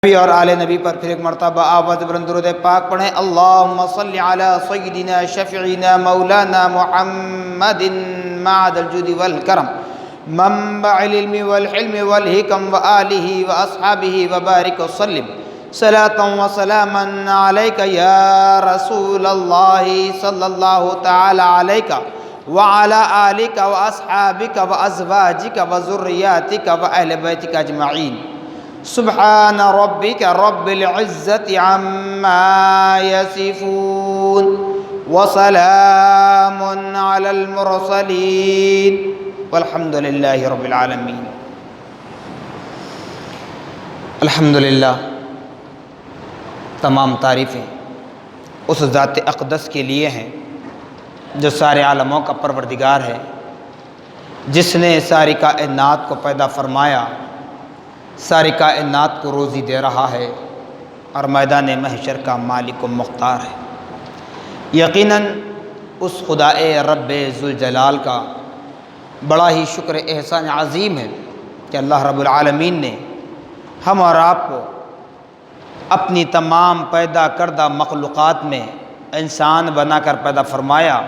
نبی اور آل نبی پر پھر ایک مرتبہ آواز بلند درود پاک پڑھیں۔ اللہم صلی علی سیدنا شفیعنا مولانا محمد معد الجود والکرم منبع العلم والحلم والحکم وآلہ واصحابہ وبارک وسلم صلاة و سلاما علیک یا رسول اللہ صلی اللہ تعالی علیک وعلی آلک واصحابک وازواجک وذریاتک واہل بیتک اجمعین۔ سبحان ربک رب العزت عما یصفون وسلام علی المرسلین والحمد للہ رب العالمین۔ الحمدللہ، تمام تعریفیں اس ذات اقدس کے لیے ہیں جو سارے عالموں کا پروردگار ہے، جس نے ساری کائنات کو پیدا فرمایا، ساری کائنات کو روزی دے رہا ہے اور میدان محشر کا مالک و مختار ہے۔ یقیناً اس خدا رب ذوالجلال کا بڑا ہی شکر احسان عظیم ہے کہ اللہ رب العالمین نے ہم اور آپ کو اپنی تمام پیدا کردہ مخلوقات میں انسان بنا کر پیدا فرمایا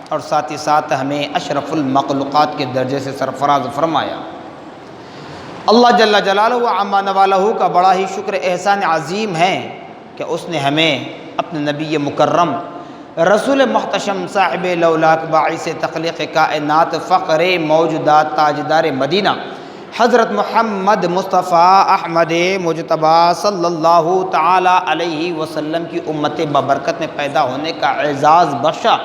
اور ساتھ ہی ساتھ ہمیں اشرف المخلوقات کے درجے سے سرفراز فرمایا۔ اللہ جل جلالہ و عما نوالہ کا بڑا ہی شکر احسان عظیم ہے کہ اس نے ہمیں اپنے نبی مکرم رسول محتشم صاحب لولاک باعث تخلیق کائنات فقر موجودات تاجدار مدینہ حضرت محمد مصطفیٰ احمد مجتبیٰ صلی اللہ تعالی علیہ وسلم کی امت ببرکت میں پیدا ہونے کا اعزاز بخشا۔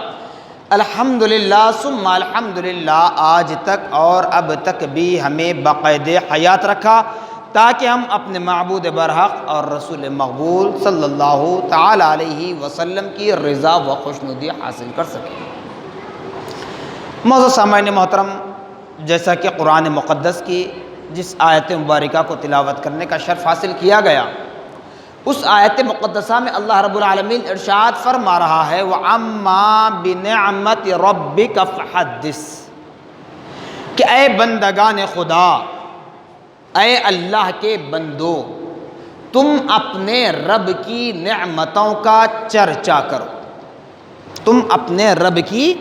الحمدللہ ثم الحمدللہ، آج تک اور اب تک بھی ہمیں باقید حیات رکھا تاکہ ہم اپنے معبود برحق اور رسول مقبول صلی اللہ تعالی علیہ وسلم کی رضا و خوشنودی حاصل کر سکیں۔ معزز سامعین محترم، جیسا کہ قرآن مقدس کی جس آیت مبارکہ کو تلاوت کرنے کا شرف حاصل کیا گیا، اس آیت مقدسہ میں اللہ رب العالمین ارشاد فرما رہا ہے وَعَمَّا بِنِعْمَةِ رَبِّكَ فَحَدِّثْ، کہ اے بندگان خدا، اے اللہ کے بندو، تم اپنے رب کی نعمتوں کا چرچا کرو، تم اپنے رب کی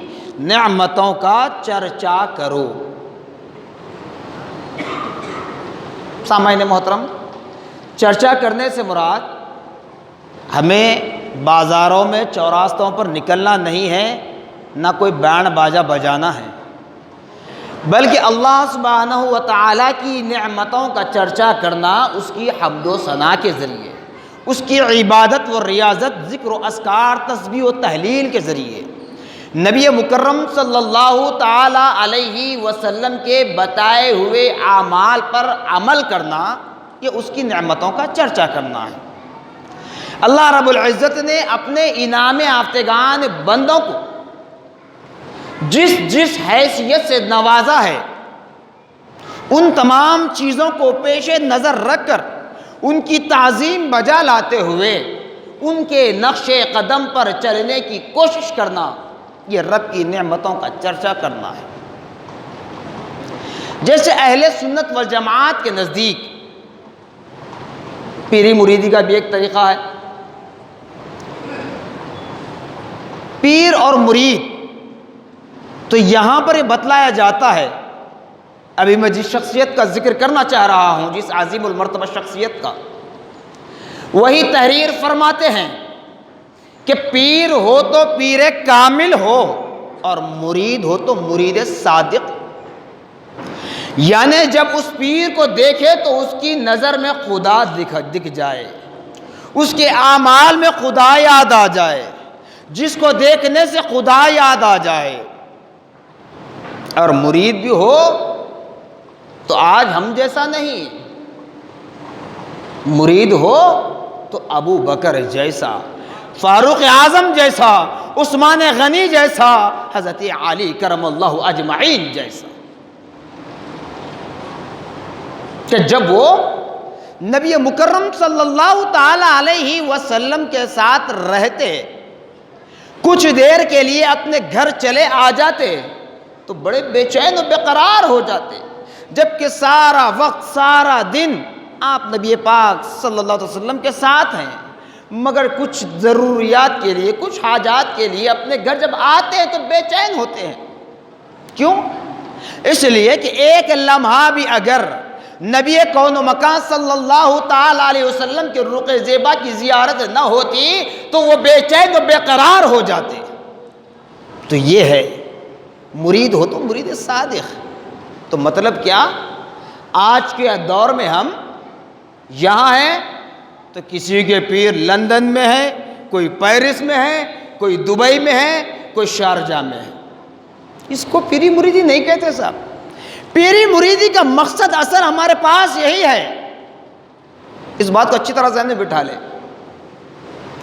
نعمتوں کا چرچا کرو۔ سامعین محترم، چرچا کرنے سے مراد ہمیں بازاروں میں چوراستوں پر نکلنا نہیں ہے، نہ کوئی بینڈ باجا بجانا ہے، بلکہ اللہ سبحانہ و تعالیٰ کی نعمتوں کا چرچا کرنا اس کی حمد و ثنا کے ذریعے، اس کی عبادت و ریاضت، ذکر و اذکار، تسبیح و تحلیل کے ذریعے، نبی مکرم صلی اللہ تعالی علیہ وسلم کے بتائے ہوئے اعمال پر عمل کرنا، یہ اس کی نعمتوں کا چرچا کرنا ہے۔ اللہ رب العزت نے اپنے انعام یافتگان بندوں کو جس جس حیثیت سے نوازا ہے، ان تمام چیزوں کو پیش نظر رکھ کر ان کی تعظیم بجا لاتے ہوئے ان کے نقش قدم پر چلنے کی کوشش کرنا، یہ رب کی نعمتوں کا چرچا کرنا ہے۔ جیسے اہل سنت والجماعت کے نزدیک پیری مریدی کا بھی ایک طریقہ ہے۔ پیر اور مرید تو یہاں پر یہ بتلایا جاتا ہے، ابھی میں جس شخصیت کا ذکر کرنا چاہ رہا ہوں، جس عظیم المرتبہ شخصیت کا، وہی تحریر فرماتے ہیں کہ پیر ہو تو پیر کامل ہو اور مرید ہو تو مرید صادق، یعنی جب اس پیر کو دیکھے تو اس کی نظر میں خدا دکھ جائے، اس کے اعمال میں خدا یاد آ جائے، جس کو دیکھنے سے خدا یاد آ جائے۔ اور مرید بھی ہو تو آج ہم جیسا نہیں، مرید ہو تو ابو بکر جیسا، فاروق اعظم جیسا، عثمان غنی جیسا، حضرت علی کرم اللہ اجمعین جیسا، کہ جب وہ نبی مکرم صلی اللہ تعالی علیہ وسلم کے ساتھ رہتے، کچھ دیر کے لیے اپنے گھر چلے آ جاتے تو بڑے بے چین و بے قرار ہو جاتے، جبکہ سارا وقت، سارا دن آپ نبی پاک صلی اللہ علیہ وسلم کے ساتھ ہیں، مگر کچھ ضروریات کے لیے، کچھ حاجات کے لیے اپنے گھر جب آتے ہیں تو بے چین ہوتے ہیں۔ کیوں؟ اس لیے کہ ایک لمحہ بھی اگر نبی کون و مکان صلی اللہ تعالی علیہ وسلم کے رخ زیبا کی زیارت نہ ہوتی تو وہ بے چین و بے قرار ہو جاتے۔ تو یہ ہے، مرید ہو تو مرید صادق۔ تو مطلب کیا؟ آج کے دور میں ہم یہاں ہیں تو کسی کے پیر لندن میں ہے، کوئی پیرس میں ہے، کوئی دبئی میں ہے، کوئی شارجہ میں ہے۔ اس کو پیری مریدی نہیں کہتے صاحب۔ پیری مریدی کا مقصد اصل ہمارے پاس یہی ہے۔ اس بات کو اچھی طرح ذہن میں بٹھا لیں۔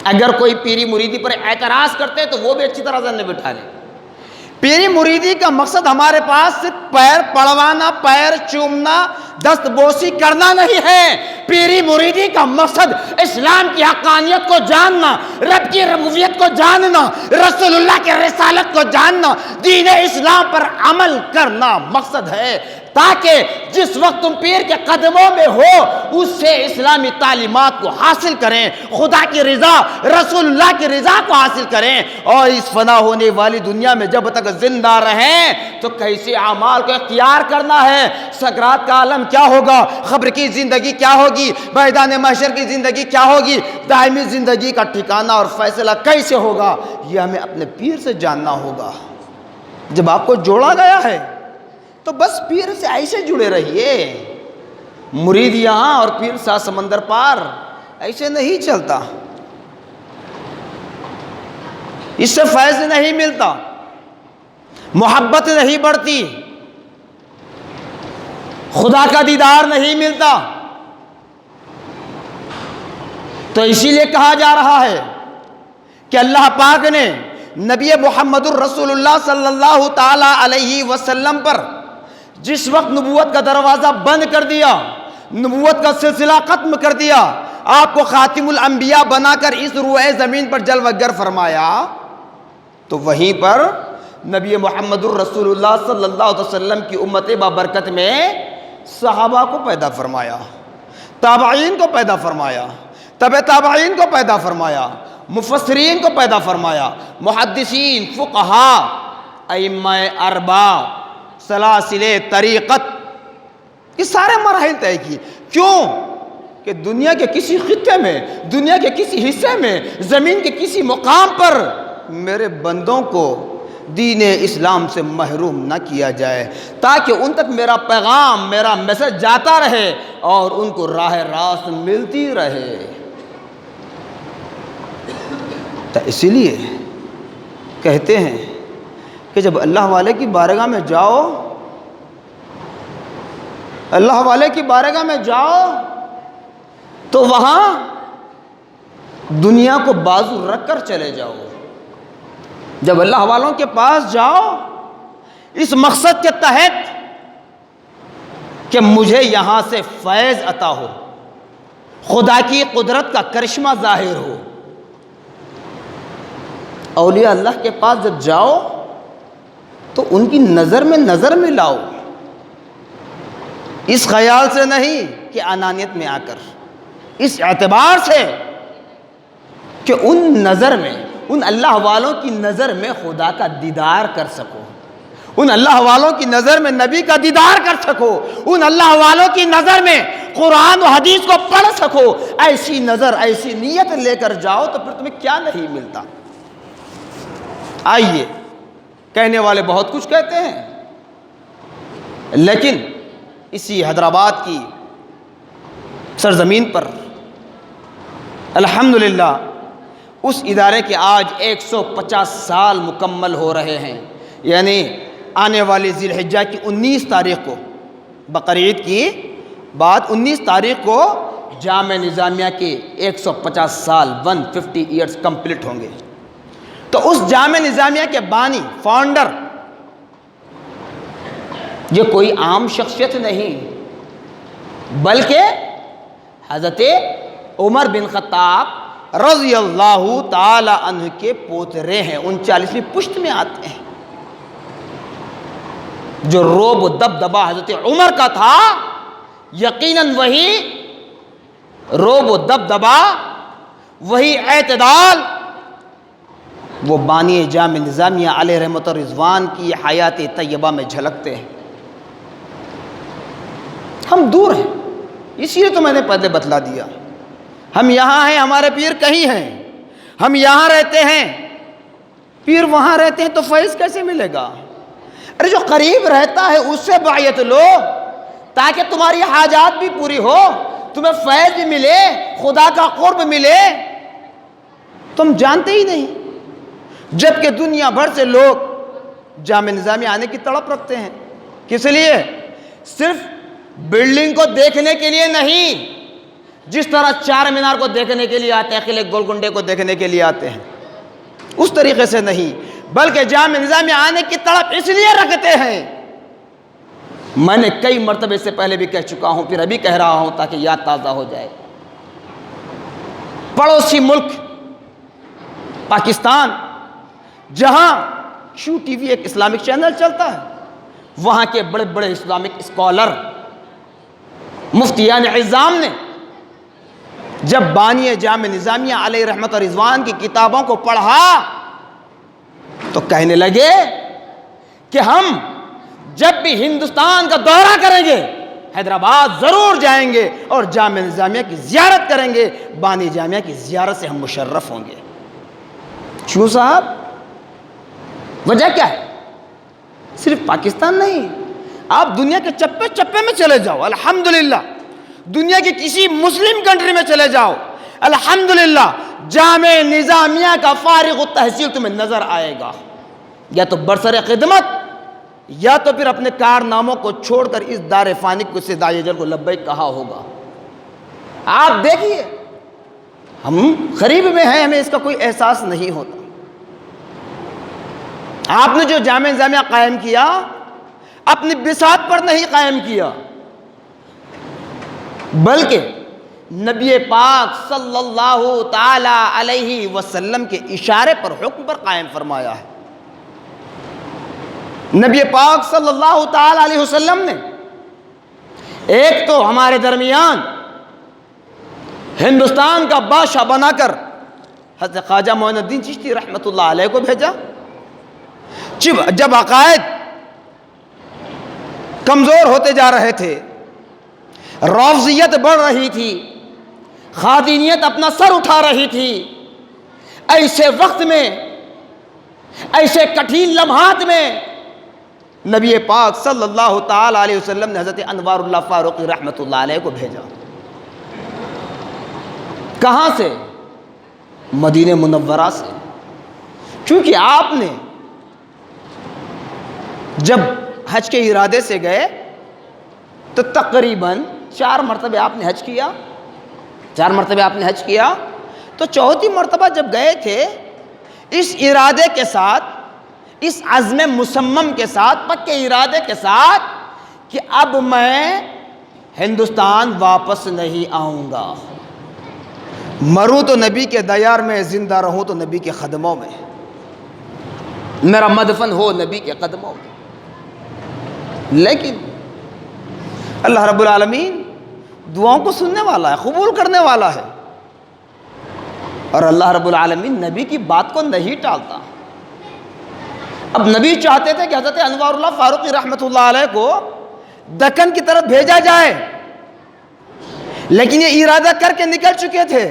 اگر کوئی پیری مریدی پر اعتراض کرتے تو وہ بھی اچھی طرح ذہن میں بٹھا لیں۔ پیری مریدی کا مقصد ہمارے پاس صرف پیر پڑوانا، پیر چومنا، دست بوسی کرنا نہیں ہے۔ پیری مریدی کا مقصد اسلام کی حقانیت کو جاننا، رب کی ربوبیت کو جاننا، رسول اللہ کی رسالت کو جاننا، دین اسلام پر عمل کرنا مقصد ہے، تاکہ جس وقت تم پیر کے قدموں میں ہو اس سے اسلامی تعلیمات کو حاصل کریں، خدا کی رضا، رسول اللہ کی رضا کو حاصل کریں، اور اس فنا ہونے والی دنیا میں جب تک زندہ رہیں تو کیسے اعمال کو اختیار کرنا ہے، سکرات کا عالم کیا ہوگا، قبر کی زندگی کیا ہوگی، میدان محشر کی زندگی کیا ہوگی، دائمی زندگی کا ٹھکانہ اور فیصلہ کیسے ہوگا، یہ ہمیں اپنے پیر سے جاننا ہوگا۔ جب آپ کو جوڑا گیا ہے تو بس پیر سے ایسے جڑے رہیے۔ مرید یہاں اور پیر سات سمندر پار، ایسے نہیں چلتا، اس سے فیض نہیں ملتا، محبت نہیں بڑھتی، خدا کا دیدار نہیں ملتا۔ تو اسی لیے کہا جا رہا ہے کہ اللہ پاک نے نبی محمد الرسول اللہ صلی اللہ تعالی علیہ وسلم پر جس وقت نبوت کا دروازہ بند کر دیا، نبوت کا سلسلہ ختم کر دیا، آپ کو خاتم الانبیاء بنا کر اس روئے زمین پر جلوہ گر فرمایا، تو وہیں پر نبی محمد الرسول اللہ صلی اللہ علیہ وسلم کی امت بابرکت میں صحابہ کو پیدا فرمایا، تابعین کو پیدا فرمایا، تبع تابعین کو پیدا فرمایا، مفسرین کو پیدا فرمایا، محدثین، فقہاء، ائمہ اربعہ، سلاسل طریقت، یہ سارے مراحل طے کیے۔ کیوں؟ کہ دنیا کے کسی خطے میں، دنیا کے کسی حصے میں، زمین کے کسی مقام پر میرے بندوں کو دین اسلام سے محروم نہ کیا جائے، تاکہ ان تک میرا پیغام، میرا میسج جاتا رہے اور ان کو راہ راست ملتی رہے۔ تو اسی لیے کہتے ہیں کہ جب اللہ والے کی بارگاہ میں جاؤ، اللہ والے کی بارگاہ میں جاؤ تو وہاں دنیا کو بازو رکھ کر چلے جاؤ۔ جب اللہ والوں کے پاس جاؤ اس مقصد کے تحت کہ مجھے یہاں سے فیض عطا ہو، خدا کی قدرت کا کرشمہ ظاہر ہو، اولیاء اللہ کے پاس جب جاؤ تو ان کی نظر میں نظر ملاؤ، اس خیال سے نہیں کہ انانیت میں آ کر، اس اعتبار سے کہ ان نظر میں، ان اللہ والوں کی نظر میں خدا کا دیدار کر سکو، ان اللہ والوں کی نظر میں نبی کا دیدار کر سکو، ان اللہ والوں کی نظر میں قرآن و حدیث کو پڑھ سکو۔ ایسی نظر، ایسی نیت لے کر جاؤ تو پھر تمہیں کیا نہیں ملتا۔ آئیے، کہنے والے بہت کچھ کہتے ہیں، لیکن اسی حیدرآباد کی سرزمین پر الحمدللہ اس ادارے کے آج 150 سال مکمل ہو رہے ہیں، یعنی آنے والی ذی الحجہ کی 19 تاریخ کو، بقرعید کی بعد 19 تاریخ کو جامع نظامیہ کے 150 سال 150 ایئرز کمپلیٹ ہوں گے۔ تو اس جامع نظامیہ کے بانی، فاؤنڈر، یہ کوئی عام شخصیت نہیں بلکہ حضرت عمر بن خطاب رضی اللہ تعالی عنہ کے پوترے ہیں، 39ویں پشت میں آتے ہیں۔ جو روب و دبدبا حضرت عمر کا تھا، یقیناً وہی روب و دبدبا، وہی اعتدال، وہ بانی جامع نظامیہ علیہ رحمت و رضوان کی حیات طیبہ میں جھلکتے ہیں۔ ہم دور ہیں، اسی لیے تو میں نے پہلے بتلا دیا۔ ہم یہاں ہیں، ہمارے پیر کہیں ہیں، ہم یہاں رہتے ہیں، پیر وہاں رہتے ہیں، تو فیض کیسے ملے گا؟ ارے جو قریب رہتا ہے اس سے بیعت لو تاکہ تمہاری حاجات بھی پوری ہو، تمہیں فیض بھی ملے، خدا کا قرب ملے۔ تم جانتے ہی نہیں، جبکہ دنیا بھر سے لوگ جامع نظامیہ آنے کی تڑپ رکھتے ہیں۔ کس لیے؟ صرف بلڈنگ کو دیکھنے کے لیے نہیں، جس طرح چار مینار کو دیکھنے کے لیے آتے ہیں، قلعہ گولکنڈے کو دیکھنے کے لیے آتے ہیں، اس طریقے سے نہیں، بلکہ جامع نظامیہ آنے کی تڑپ اس لیے رکھتے ہیں۔ میں نے کئی مرتبہ اس سے پہلے بھی کہہ چکا ہوں، پھر ابھی کہہ رہا ہوں تاکہ یاد تازہ ہو جائے۔ پڑوسی ملک پاکستان، جہاں کیو ٹی وی ایک اسلامک چینل چلتا ہے، وہاں کے بڑے بڑے اسلامک اسکالر، مفتیان عظام نے جب بانی جامع نظامیہ علیہ رحمت و رضوان کی کتابوں کو پڑھا تو کہنے لگے کہ ہم جب بھی ہندوستان کا دورہ کریں گے حیدرآباد ضرور جائیں گے اور جامع نظامیہ کی زیارت کریں گے، بانی جامعہ کی زیارت سے ہم مشرف ہوں گے۔ کیوں صاحب؟ وجہ کیا ہے؟ صرف پاکستان نہیں، آپ دنیا کے چپے چپے میں چلے جاؤ، الحمدللہ دنیا کی کسی مسلم کنٹری میں چلے جاؤ، الحمدللہ جامع نظامیہ کا فارغ التحصیل تمہیں نظر آئے گا، یا تو برسر خدمت یا تو پھر اپنے کارناموں کو چھوڑ کر اس دار فانی کو سے داعی اجل کو لبیک کہا ہوگا۔ آپ دیکھیے، ہم قریب میں ہیں، ہمیں اس کا کوئی احساس نہیں ہوتا۔ آپ نے جو جامع نظامیہ قائم کیا اپنی بساط پر نہیں قائم کیا، بلکہ نبی پاک صلی اللہ تعالی علیہ وسلم کے اشارے پر، حکم پر قائم فرمایا ہے۔ نبی پاک صلی اللہ تعالی علیہ وسلم نے ایک تو ہمارے درمیان ہندوستان کا بادشاہ بنا کر حضرت خواجہ معین الدین چشتی رحمۃ اللہ علیہ کو بھیجا۔ جب عقائد کمزور ہوتے جا رہے تھے، رافضیت بڑھ رہی تھی، خادینیت اپنا سر اٹھا رہی تھی، ایسے وقت میں، ایسے کٹھین لمحات میں نبی پاک صلی اللہ تعالی علیہ وسلم نے حضرت انوار اللہ فاروقی رحمۃ اللہ علیہ کو بھیجا۔ کہاں سے؟ مدینہ منورہ سے، کیونکہ آپ نے جب حج کے ارادے سے گئے تو تقریباً 4 مرتبہ آپ نے حج کیا، 4 مرتبہ آپ نے حج کیا، تو چوتھی مرتبہ جب گئے تھے اس ارادے کے ساتھ، اس عزم مصمم کے ساتھ، پکے ارادے کے ساتھ کہ اب میں ہندوستان واپس نہیں آؤں گا، مروں تو نبی کے دیار میں، زندہ رہوں تو نبی کے قدموں میں، میرا مدفن ہو نبی کے قدموں میں۔ لیکن اللہ رب العالمین دعاؤں کو سننے والا ہے، قبول کرنے والا ہے، اور اللہ رب العالمین نبی کی بات کو نہیں ٹالتا۔ اب نبی چاہتے تھے کہ حضرت انوار اللہ فاروقی رحمۃ اللہ علیہ کو دکن کی طرف بھیجا جائے، لیکن یہ ارادہ کر کے نکل چکے تھے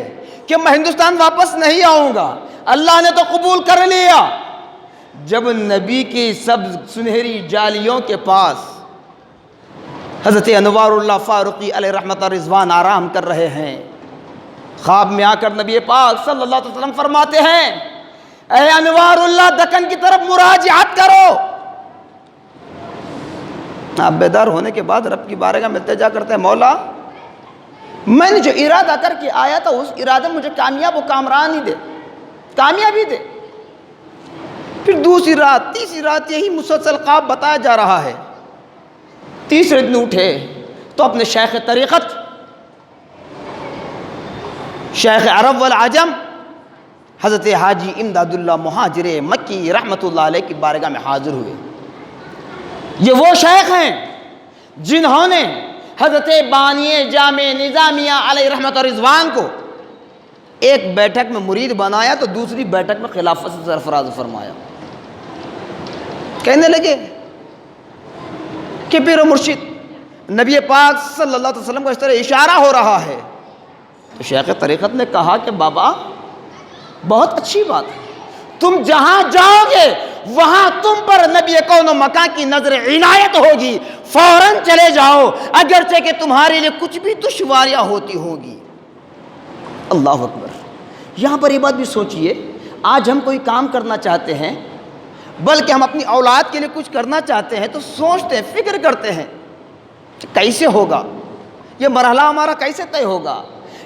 کہ میں ہندوستان واپس نہیں آؤں گا۔ اللہ نے تو قبول کر لیا۔ جب نبی کی سب سنہری جالیوں کے پاس حضرت انوار اللہ فاروقی علیہ رحمت رضوان آرام کر رہے ہیں، خواب میں آ کر نبی پاک صلی اللہ علیہ وسلم فرماتے ہیں، اے انوار اللہ دکن کی طرف مراجعت کرو۔ آپ بیدار ہونے کے بعد رب کی بارگاہ میں التجا کرتے ہیں، مولا میں نے جو ارادہ کر کے آیا تھا اس ارادے مجھے کامیاب و کامرانی دے، کامیابی دے۔ پھر دوسری رات، تیسری رات یہی مسلسل خواب بتایا جا رہا ہے۔ تیسرے دن اٹھے تو اپنے شیخ طریقت، شیخ عرب والعجم حضرت حاجی امداد اللہ مہاجر مکی رحمت اللہ علیہ کی بارگاہ میں حاضر ہوئے۔ یہ وہ شیخ ہیں جنہوں نے حضرت بانی جامع نظامیہ علیہ رحمت و رضوان کو ایک بیٹھک میں مرید بنایا تو دوسری بیٹھک میں خلافت سے سرفراز فرمایا. کہنے لگے کہ پیر و مرشد نبی پاک صلی اللہ علیہ وسلم کو اس طرح اشارہ ہو رہا ہے. تو شیخ طریقت نے کہا کہ بابا بہت اچھی بات ہے، تم جہاں جاؤ گے وہاں تم پر نبی کون و مکان کی نظر عنایت ہوگی، فوراً چلے جاؤ اگرچہ کہ تمہارے لیے کچھ بھی دشواریاں ہوتی ہوں گی. اللہ اکبر. یہاں پر یہ بات بھی سوچئے، آج ہم کوئی کام کرنا چاہتے ہیں بلکہ ہم اپنی اولاد کے لیے کچھ کرنا چاہتے ہیں تو سوچتے ہیں، فکر کرتے ہیں کہ کیسے ہوگا، یہ مرحلہ ہمارا کیسے طے ہوگا،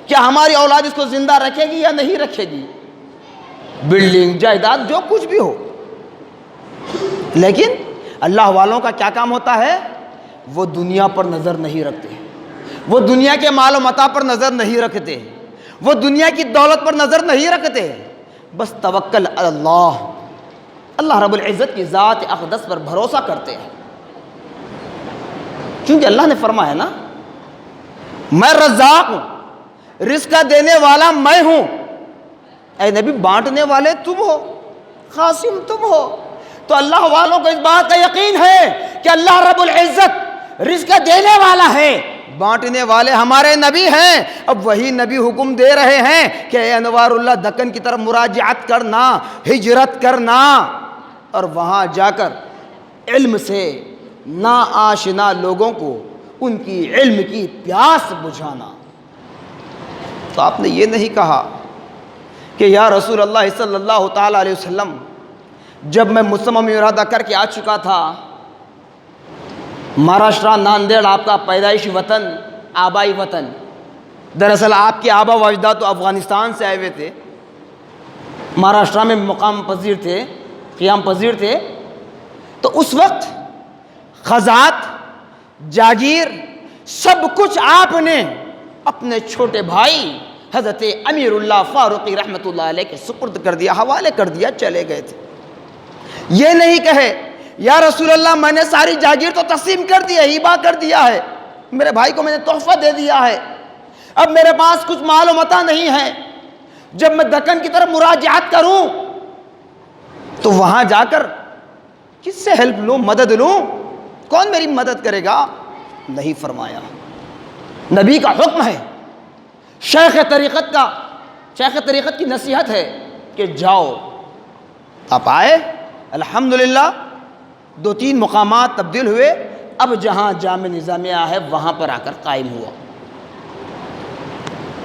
کیا ہماری اولاد اس کو زندہ رکھے گی یا نہیں رکھے گی، بلڈنگ جائیداد جو کچھ بھی ہو. لیکن اللہ والوں کا کیا کام ہوتا ہے، وہ دنیا پر نظر نہیں رکھتے، وہ دنیا کے مال و متاع پر نظر نہیں رکھتے، وہ دنیا کی دولت پر نظر نہیں رکھتے، بس توکل علی اللہ، اللہ رب العزت کی ذات اقدس پر بھروسہ کرتے ہیں. کیونکہ اللہ نے فرمایا نا، میں رزاق ہوں، رزق دینے والا میں ہوں. اے نبی بانٹنے والے تم ہو، قاسم تم ہو. تو اللہ والوں کو اس بات کا یقین ہے کہ اللہ رب العزت رزق دینے والا ہے، بانٹنے والے ہمارے نبی ہیں. اب وہی نبی حکم دے رہے ہیں کہ اے انوار اللہ دکن کی طرف مراجعت کرنا، ہجرت کرنا اور وہاں جا کر علم سے نا آشنا لوگوں کو ان کی علم کی پیاس بجھانا. تو آپ نے یہ نہیں کہا کہ یا رسول اللہ صلی اللہ تعالیٰ علیہ وسلم جب میں مصمم ارادہ کر کے آ چکا تھا، مہاراشٹرا ناندیڑ آپ کا پیدائشی وطن، آبائی وطن، دراصل آپ کے آبا و اجداد تو افغانستان سے آئے ہوئے تھے، مہاراشٹرا میں مقام پذیر تھے، قیام پذیر تھے. تو اس وقت خزات، جاگیر، سب کچھ آپ نے اپنے چھوٹے بھائی حضرت امیر اللہ فاروقی رحمۃ اللہ علیہ کے سپرد کر دیا، حوالے کر دیا، چلے گئے تھے. یہ نہیں کہے یا رسول اللہ میں نے ساری جاگیر تو تقسیم کر دی ہے، ہبہ کر دیا ہے، میرے بھائی کو میں نے تحفہ دے دیا ہے، اب میرے پاس کچھ مال و متاع نہیں ہے، جب میں دکن کی طرف مراجعت کروں تو وہاں جا کر کس سے ہیلپ لوں، مدد لوں، کون میری مدد کرے گا؟ نہیں فرمایا. نبی کا حکم ہے، شیخ طریقت کی نصیحت ہے کہ جاؤ. آپ آئے، الحمدللہ 2-3 مقامات تبدیل ہوئے، اب جہاں جامع نظامیہ ہے وہاں پر آ کر قائم ہوا.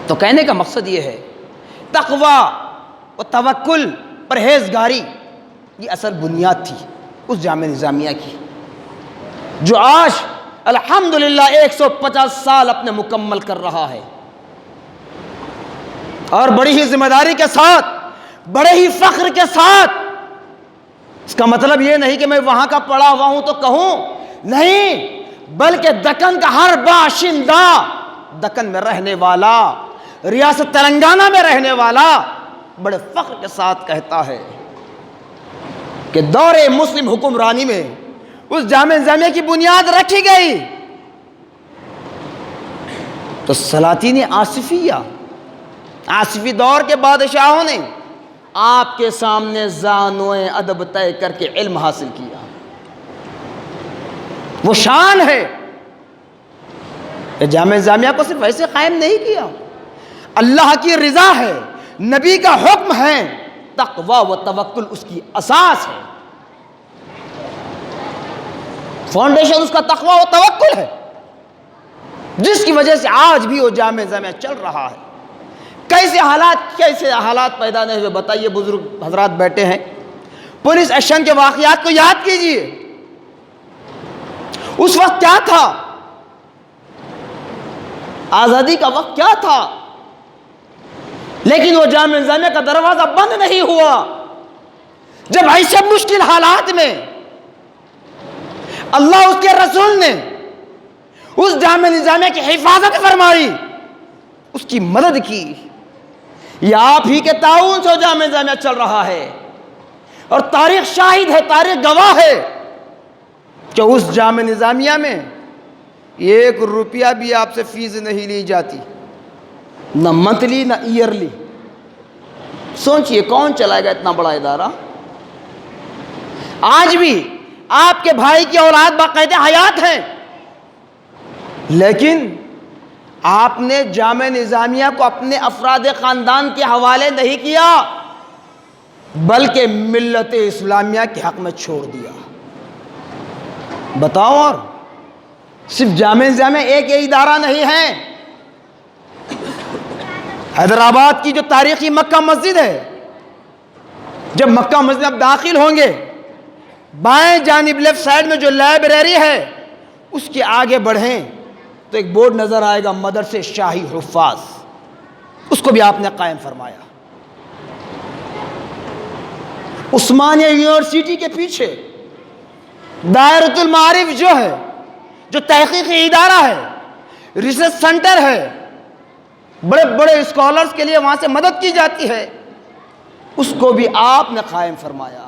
تو کہنے کا مقصد یہ ہے، تقوی و توکل، پرہیزگاری، یہ اصل بنیاد تھی اس جامع نظامیہ کی، جو آج الحمدللہ 150 سال اپنے مکمل کر رہا ہے، اور بڑی ہی ذمہ داری کے ساتھ، بڑے ہی فخر کے ساتھ. اس کا مطلب یہ نہیں کہ میں وہاں کا پڑھا ہوا ہوں تو کہوں، نہیں، بلکہ دکن کا ہر باشندہ، دکن میں رہنے والا، ریاست تلنگانہ میں رہنے والا بڑے فخر کے ساتھ کہتا ہے کہ دور مسلم حکمرانی میں اس جامع نظامیہ کی بنیاد رکھی گئی. تو سلاطین آصفی دور کے بادشاہوں نے آپ کے سامنے زانوئے ادب طے کر کے علم حاصل کیا. وہ شان ہے کہ جامع نظامیہ کو صرف ایسے قائم نہیں کیا، اللہ کی رضا ہے، نبی کا حکم ہے، تقوی و توکل اس کی اساس ہے، فاؤنڈیشن اس کا تقوی و توکل ہے، جس کی وجہ سے آج بھی وہ جامع نظامیہ چل رہا ہے. کیسے حالات پیدا نہیں ہوئے بتائیے. بزرگ حضرات بیٹھے ہیں، پولیس ایکشن کے واقعات کو یاد کیجئے. اس وقت کیا تھا، آزادی کا وقت کیا تھا، لیکن وہ جامع نظامیہ کا دروازہ بند نہیں ہوا. جب ایسے مشکل حالات میں اللہ اس کے رسول نے اس جامع نظامیہ کی حفاظت فرمائی، اس کی مدد کی. یہ آپ ہی کے تعاون سے جامع نظامیہ چل رہا ہے، اور تاریخ شاہد ہے، تاریخ گواہ ہے کہ اس جامع نظامیہ میں 1 روپیہ بھی آپ سے فیس نہیں لی جاتی، نہ منتھلی نہ ایئرلی۔ سوچئے کون چلائے گا اتنا بڑا ادارہ؟ آج بھی آپ کے بھائی کی اولاد باقاعدہ حیات ہیں، لیکن آپ نے جامعہ نظامیہ کو اپنے افراد خاندان کے حوالے نہیں کیا، بلکہ ملت اسلامیہ کے حق میں چھوڑ دیا۔ بتاؤ، اور صرف جامعہ نظامیہ ایک یہ ادارہ نہیں ہے۔ حیدرآباد کی جو تاریخی مکہ مسجد ہے، جب مکہ مسجد آپ داخل ہوں گے، بائیں جانب لیفٹ سائڈ میں جو لائبریری ہے، اس کے آگے بڑھیں تو ایک بورڈ نظر آئے گا، مدرسے شاہی حفاظ، اس کو بھی آپ نے قائم فرمایا۔ عثمانیہ یونیورسٹی کے پیچھے دائرۃ المعارف جو ہے، جو تحقیقی ادارہ ہے، ریسرچ سینٹر ہے، بڑے بڑے اسکالرز کے لیے وہاں سے مدد کی جاتی ہے، اس کو بھی آپ نے قائم فرمایا۔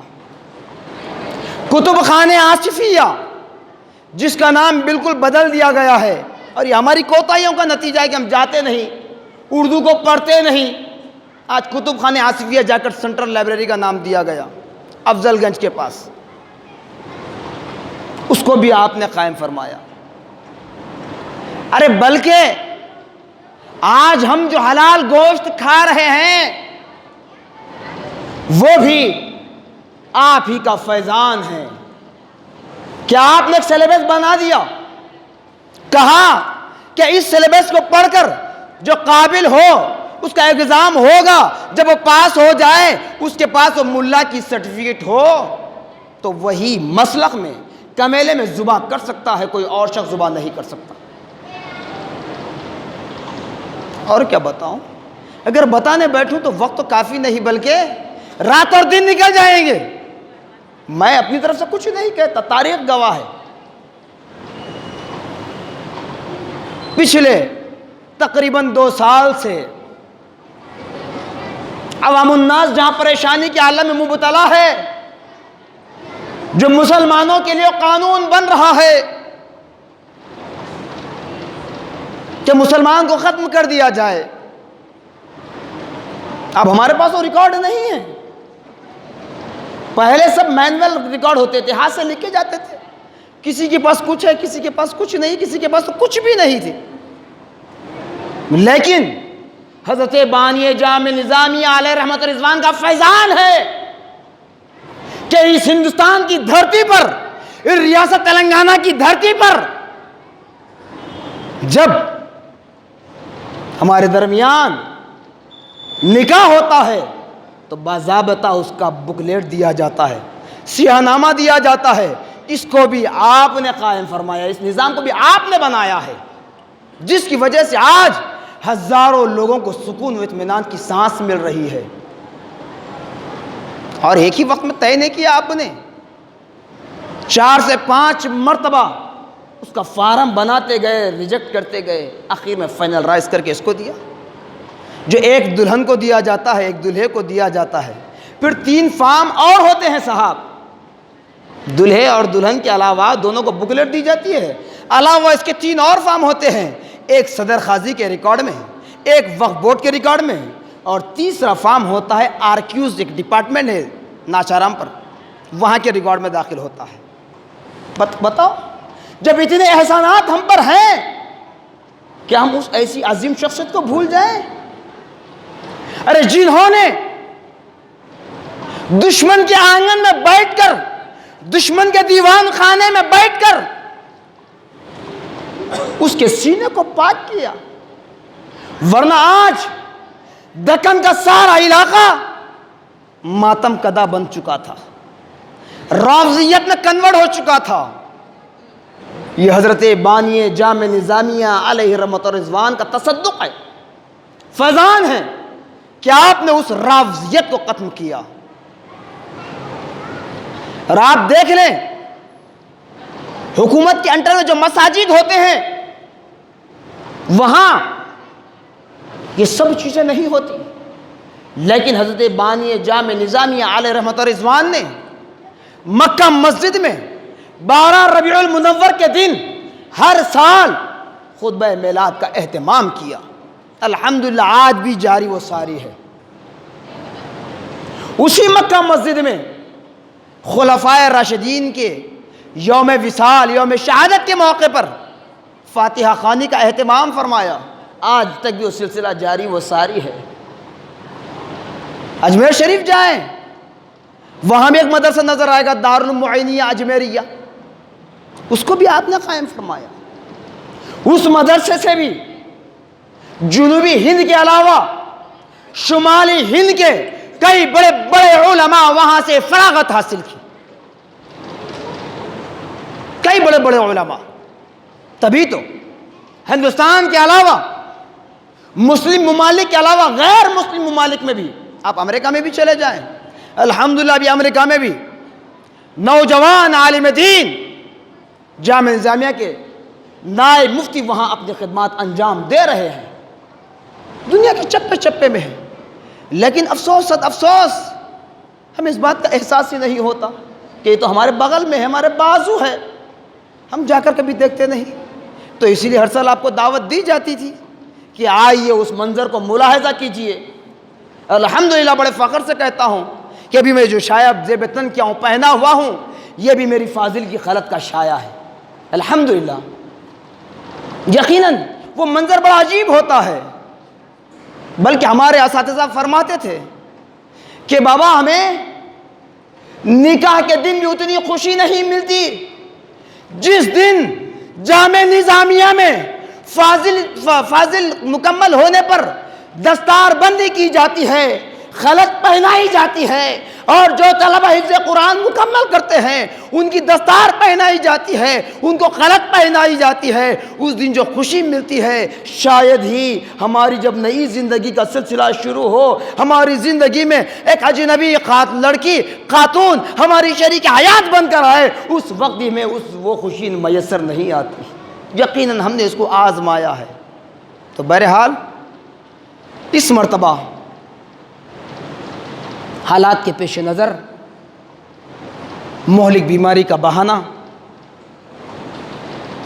کتب خانہ آصفیہ، جس کا نام بالکل بدل دیا گیا ہے، اور یہ ہماری کوتاہیوں کا نتیجہ ہے کہ ہم جاتے نہیں، اردو کو پڑھتے نہیں۔ آج کتب خانہ آصفیہ جا کر سینٹرل لائبریری کا نام دیا گیا، افضل گنج کے پاس، اس کو بھی آپ نے قائم فرمایا۔ ارے بلکہ آج ہم جو حلال گوشت کھا رہے ہیں، وہ بھی آپ ہی کا فیضان ہے۔ کیا آپ نے ایک سلیبس بنا دیا؟ کہا کہ اس سلیبس کو پڑھ کر جو قابل ہو اس کا ایگزام ہوگا، جب وہ پاس ہو جائے اس کے پاس وہ ملا کی سرٹیفکیٹ ہو تو وہی مسلک میں کمیلے میں ذبح کر سکتا ہے، کوئی اور شخص ذبح نہیں کر سکتا۔ اور کیا بتاؤں؟ اگر بتانے بیٹھوں تو وقت تو کافی نہیں، بلکہ رات اور دن نکل جائیں گے۔ میں اپنی طرف سے کچھ نہیں کہتا، تاریخ گواہ ہے۔ پچھلے تقریباً 2 سال سے عوام الناس جہاں پریشانی کے عالم میں مبتلا ہے، جو مسلمانوں کے لیے قانون بن رہا ہے کہ مسلمان کو ختم کر دیا جائے، اب ہمارے پاس وہ ریکارڈ نہیں ہے۔ پہلے سب مینول ریکارڈ ہوتے تھے، ہاتھ سے لکھ کے جاتے تھے، کسی کے پاس کچھ ہے، کسی کے پاس کچھ نہیں، کسی کے پاس تو کچھ بھی نہیں تھی۔ لیکن حضرت بانی جامع نظامیہ علیہ رحمت و رضوان کا فیضان ہے کہ اس ہندوستان کی دھرتی پر، اس ریاست تلنگانہ کی دھرتی پر جب ہمارے درمیان نکاح ہوتا ہے تو باضابطہ اس کا بکلیٹ دیا جاتا ہے، سیاہ نامہ دیا جاتا ہے۔ اس کو بھی آپ نے قائم فرمایا، اس نظام کو بھی آپ نے بنایا ہے، جس کی وجہ سے آج ہزاروں لوگوں کو سکون و اطمینان کی سانس مل رہی ہے۔ اور ایک ہی وقت میں طے نہیں کیا آپ نے، 4 سے 5 مرتبہ اس کا فارم بناتے گئے، ریجیکٹ کرتے گئے، آخر میں فائنلائز کر کے اس کو دیا، جو ایک دلہن کو دیا جاتا ہے، ایک دلہے کو دیا جاتا ہے۔ پھر 3 فارم اور ہوتے ہیں صاحب، دلہے اور دلہن کے علاوہ دونوں کو بکلیٹ دی جاتی ہے، علاوہ اس کے 3 اور فارم ہوتے ہیں، ایک صدر قاضی کے ریکارڈ میں، ایک وقف بورڈ کے ریکارڈ میں، اور تیسرا فارم ہوتا ہے آرکیوز، ایک ڈپارٹمنٹ ہے ناچارام پر، وہاں کے ریکارڈ میں داخل ہوتا ہے۔ بتاؤ، جب اتنے احسانات ہم پر ہیں، کیا ہم اس ایسی عظیم شخصیت کو بھول جائیں؟ ارے جنہوں نے دشمن کے آنگن میں بیٹھ کر، دشمن کے دیوان خانے میں بیٹھ کر اس کے سینے کو پاک کیا، ورنہ آج دکن کا سارا علاقہ ماتم کدا بن چکا تھا، رافضیت میں کنورٹ ہو چکا تھا۔ یہ حضرت بانی جامع نظامیہ علیہ رحمت و رضوان کا تصدق ہے، فیضان ہے کہ آپ نے اس رافضیت کو ختم کیا۔ اور آپ دیکھ لیں، حکومت کے انڈر میں جو مساجد ہوتے ہیں وہاں یہ سب چیزیں نہیں ہوتی، لیکن حضرت بانی جامع نظامیہ علیہ رحمت و رضوان نے مکہ مسجد میں 12 ربیع المنور کے دن ہر سال خطبہ میلاد کا اہتمام کیا. الحمدللہ آج بھی جاری و ساری ہے. اسی مکہ مسجد میں خلفائے راشدین کے یوم وصال، یوم شہادت کے موقع پر فاتحہ خوانی کا اہتمام فرمایا. آج تک بھی وہ سلسلہ جاری و ساری ہے. اجمیر شریف جائیں، وہاں بھی ایک مدرسہ نظر آئے گا، دارالمعینیہ اجمیریہ، اس کو بھی آپ نے قائم فرمایا. اس مدرسے سے بھی جنوبی ہند کے علاوہ شمالی ہند کے کئی بڑے بڑے علماء وہاں سے فراغت حاصل کی. کئی بڑے بڑے علماء. تبھی تو ہندوستان کے علاوہ، مسلم ممالک کے علاوہ غیر مسلم ممالک میں بھی، آپ امریکہ میں بھی چلے جائیں، الحمدللہ ابھی امریکہ میں بھی نوجوان عالم دین جامعہ نظامیہ کے نائب مفتی وہاں اپنی خدمات انجام دے رہے ہیں. دنیا کے چپے چپے میں ہے. لیکن افسوس صد افسوس ہمیں اس بات کا احساس ہی نہیں ہوتا کہ یہ تو ہمارے بغل میں ہے، ہمارے بازو ہے، ہم جا کر کبھی دیکھتے نہیں. تو اسی لیے ہر سال آپ کو دعوت دی جاتی تھی کہ آئیے اس منظر کو ملاحظہ کیجئے. الحمدللہ بڑے فخر سے کہتا ہوں کہ ابھی میں جو شاید زیب تن کیا ہوں، پہنا ہوا ہوں، یہ بھی میری فاضل کی خلط کا شایہ ہے. الحمدللہ. یقیناً وہ منظر بڑا عجیب ہوتا ہے. بلکہ ہمارے اساتذہ فرماتے تھے کہ بابا ہمیں نکاح کے دن بھی اتنی خوشی نہیں ملتی جس دن جامعہ نظامیہ میں فاضل مکمل ہونے پر دستار بندی کی جاتی ہے، خلط پہنائی جاتی ہے، اور جو طلبہ حفظ قرآن مکمل کرتے ہیں ان کی دستار پہنائی جاتی ہے، ان کو خلط پہنائی جاتی ہے. اس دن جو خوشی ملتی ہے شاید ہی ہماری جب نئی زندگی کا سلسلہ شروع ہو، ہماری زندگی میں ایک اجنبی لڑکی خاتون ہماری شریک حیات بن کر آئے، اس وقت بھی میں وہ خوشی میسر نہیں آتی. یقیناً ہم نے اس کو آزمایا ہے. تو بہرحال اس مرتبہ حالات کے پیش نظر مہلک بیماری کا بہانہ،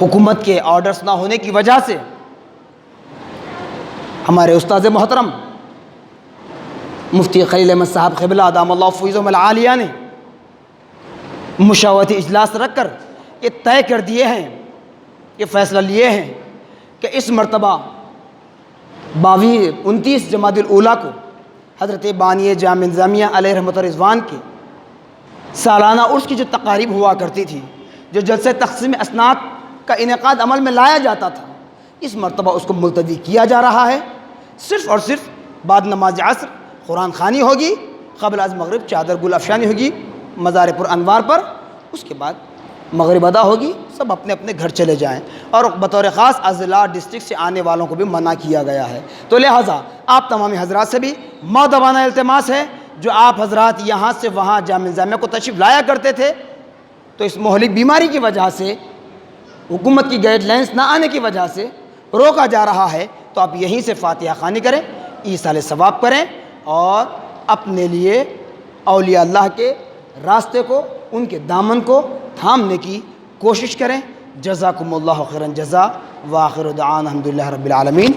حکومت کے آرڈرز نہ ہونے کی وجہ سے ہمارے استاد محترم مفتی خلیل احمد صاحب قبلہ ادام اللہ فیضهم العالیہ نے مشاورتی اجلاس رکھ کر یہ طے کر دیے ہیں، یہ فیصلہ لیے ہیں کہ اس مرتبہ 29 جمادی الاولیٰ کو حضرت بانی جامعہ نظامیہ علیہ رحمۃ رضوان کے سالانہ عرس کی جو تقاریب ہوا کرتی تھی، جو جلسہ تقسیم اسناد کا انعقاد عمل میں لایا جاتا تھا، اس مرتبہ اس کو ملتوی کیا جا رہا ہے. صرف اور صرف بعد نماز عصر قرآن خوانی ہوگی، قبل از مغرب چادر گل افشانی ہوگی مزار پر انوار پر، اس کے بعد مغرب ادا ہوگی، سب اپنے اپنے گھر چلے جائیں. اور بطور خاص اضلاع ڈسٹرکٹ سے آنے والوں کو بھی منع کیا گیا ہے. تو لہٰذا آپ تمامی حضرات سے بھی مؤدبانہ التماس ہے، جو آپ حضرات یہاں سے وہاں جامعہ نظامیہ کو تشریف لایا کرتے تھے، تو اس مہلک بیماری کی وجہ سے، حکومت کی گائیڈ لائنز نہ آنے کی وجہ سے روکا جا رہا ہے. تو آپ یہیں سے فاتحہ خوانی کریں، ایصال ثواب کریں، اور اپنے لیے اولیاء اللہ کے راستے کو، ان کے دامن کو تھامنے کی کوشش کریں. جزاکم اللہ خیرا جزا، وآخر دعوانا الحمدللہ رب العالمین.